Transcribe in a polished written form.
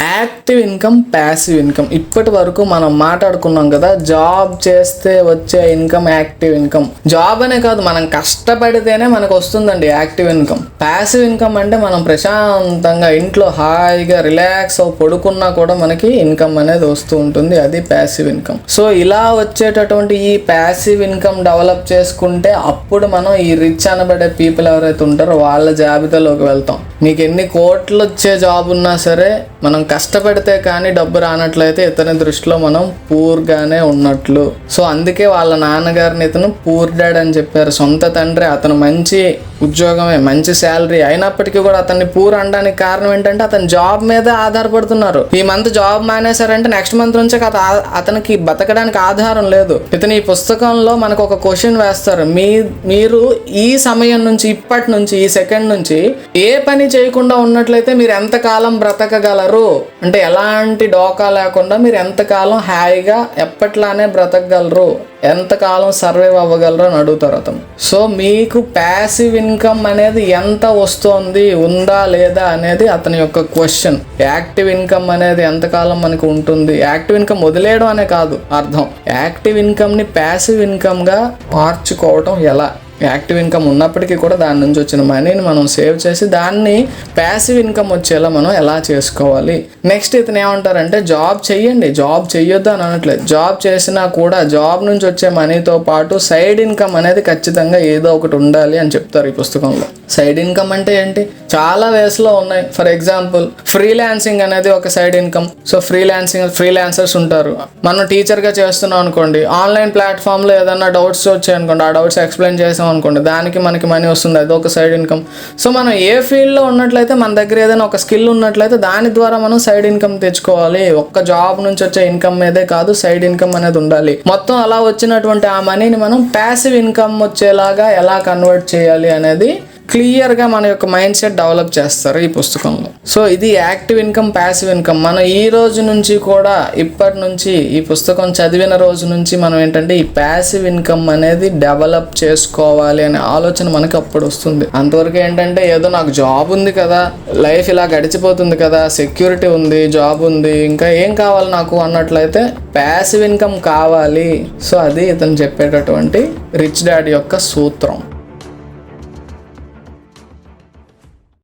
Active income, passive income. ఇప్పటి వరకు మనం మాట్లాడుకున్నాం కదా, జాబ్ చేస్తే వచ్చే ఇన్కమ్ యాక్టివ్ ఇన్కమ్. జాబ్ అనే కాదు, మనం కష్టపడితేనే మనకు వస్తుందండి యాక్టివ్ ఇన్కమ్. ప్యాసివ్ ఇన్కమ్ అంటే మనం ప్రశాంతంగా ఇంట్లో హాయిగా రిలాక్స్ పడుకున్నా కూడా మనకి ఇన్కమ్ అనేది వస్తూ ఉంటుంది, అది ప్యాసివ్ ఇన్కమ్. సో ఇలా వచ్చేటటువంటి ఈ ప్యాసివ్ ఇన్కమ్ డెవలప్ చేసుకుంటే అప్పుడు మనం ఈ రిచ్ అనబడే పీపుల్ ఎవరైతే ఉంటారో వాళ్ళ జాబితాలోకి వెళ్తాం. మీకు ఎన్ని కోట్లు వచ్చే జాబ్ ఉన్నా సరే మనం కష్టపడితే కానీ డబ్బు రానట్లయితే ఇతని దృష్టిలో మనం పూర్గానే ఉన్నట్లు. సో అందుకే వాళ్ళ నాన్నగారిని ఇతను పూర్ డాడ్ అని చెప్పారు. సొంత తండ్రి, అతను మంచి ఉద్యోగమే, మంచి శాలరీ అయినప్పటికీ కూడా అతన్ని పూర్ అనడానికి కారణం ఏంటంటే అతని జాబ్ మీద ఆధారపడుతున్నారు. ఈ మంత్ జాబ్ మానేశారంటే నెక్స్ట్ మంత్ నుంచి అతనికి బతకడానికి ఆధారం లేదు. ఇతను ఈ పుస్తకంలో మనకు ఒక క్వశ్చన్ వేస్తారు, మీరు ఈ సమయం నుంచి, ఇప్పటి నుంచి, ఈ సెకండ్ నుంచి ఏ పని చేయకుండా ఉన్నట్లయితే మీరు ఎంతకాలం బ్రతకగలరు అంటే ఎలాంటి డోకా లేకుండా మీరు ఎంతకాలం హాయిగా ఎప్పట్లానే బ్రతకగలరు, ఎంతకాలం సర్వైవ్ అవ్వగలరు అని అడుగుతారు అతను. సో మీకు ప్యాసివ్ ఇన్కమ్ అనేది ఎంత వస్తుంది, ఉందా లేదా అనేది అతని యొక్క క్వశ్చన్. యాక్టివ్ ఇన్కమ్ అనేది ఎంతకాలం మనకు ఉంటుంది, యాక్టివ్ ఇన్కమ్ వదిలేయడం అనే కాదు అర్థం, యాక్టివ్ ఇన్కమ్ని ప్యాసివ్ ఇన్కమ్గా మార్చుకోవడం ఎలా. యాక్టివ్ ఇన్కమ్ ఉన్నప్పటికీ కూడా దాని నుంచి వచ్చిన మనీని మనం సేవ్ చేసి దాన్ని ప్యాసివ్ ఇన్కమ్ వచ్చేలా మనం ఎలా చేసుకోవాలి. నెక్స్ట్ ఇతను ఏమంటారంటే జాబ్ చెయ్యండి, జాబ్ చెయ్యొద్దు అని అనట్లేదు. జాబ్ చేసినా కూడా జాబ్ నుంచి వచ్చే మనీతో పాటు సైడ్ ఇన్కమ్ అనేది ఖచ్చితంగా ఏదో ఒకటి ఉండాలి అని చెప్తారు ఈ పుస్తకంలో. సైడ్ ఇన్కమ్ అంటే ఏంటి, చాలా వేస్లో ఉన్నాయి. ఫర్ ఎగ్జాంపుల్ ఫ్రీలాన్సింగ్ అనేది ఒక సైడ్ ఇన్కమ్. సో ఫ్రీలాన్సర్స్ ఉంటారు. మనం టీచర్గా చేస్తున్నాం అనుకోండి, ఆన్లైన్ ప్లాట్ఫామ్లో ఏదన్నా డౌట్స్ వచ్చాయనుకోండి, ఆ డౌట్స్ ఎక్స్ప్లెయిన్ చేసాం అనుకోండి, దానికి మనకి మనీ వస్తుంది, అది ఒక సైడ్ ఇన్కమ్. సో మనం ఏ ఫీల్డ్లో ఉన్నట్లయితే మన దగ్గర ఏదైనా ఒక స్కిల్ ఉన్నట్లయితే దాని ద్వారా మనం సైడ్ ఇన్కమ్ తెచ్చుకోవాలి. ఒక్క జాబ్ నుంచి వచ్చే ఇన్కమ్ మీదే కాదు, సైడ్ ఇన్కమ్ అనేది ఉండాలి. మొత్తం అలా వచ్చినటువంటి ఆ మనీని మనం ప్యాసివ్ ఇన్కమ్ వచ్చేలాగా ఎలా కన్వర్ట్ చేయాలి అనేది క్లియర్గా మన యొక్క మైండ్ సెట్ డెవలప్ చేస్తారు ఈ పుస్తకంలో. సో ఇది యాక్టివ్ ఇన్కమ్, ప్యాసివ్ ఇన్కమ్. మనం ఈ రోజు నుంచి కూడా, ఇప్పటి నుంచి, ఈ పుస్తకం చదివిన రోజు నుంచి మనం ఏంటంటే ఈ ప్యాసివ్ ఇన్కమ్ అనేది డెవలప్ చేసుకోవాలి అనే ఆలోచన మనకి అప్పుడు వస్తుంది. అంతవరకు ఏంటంటే ఏదో నాకు జాబ్ ఉంది కదా, లైఫ్ ఇలా గడిచిపోతుంది కదా, సెక్యూరిటీ ఉంది, జాబ్ ఉంది, ఇంకా ఏం కావాలి నాకు అన్నట్లయితే ప్యాసివ్ ఇన్కమ్ కావాలి. సో అది ఇతను చెప్పేటటువంటి రిచ్ డాడ్ యొక్క సూత్రం.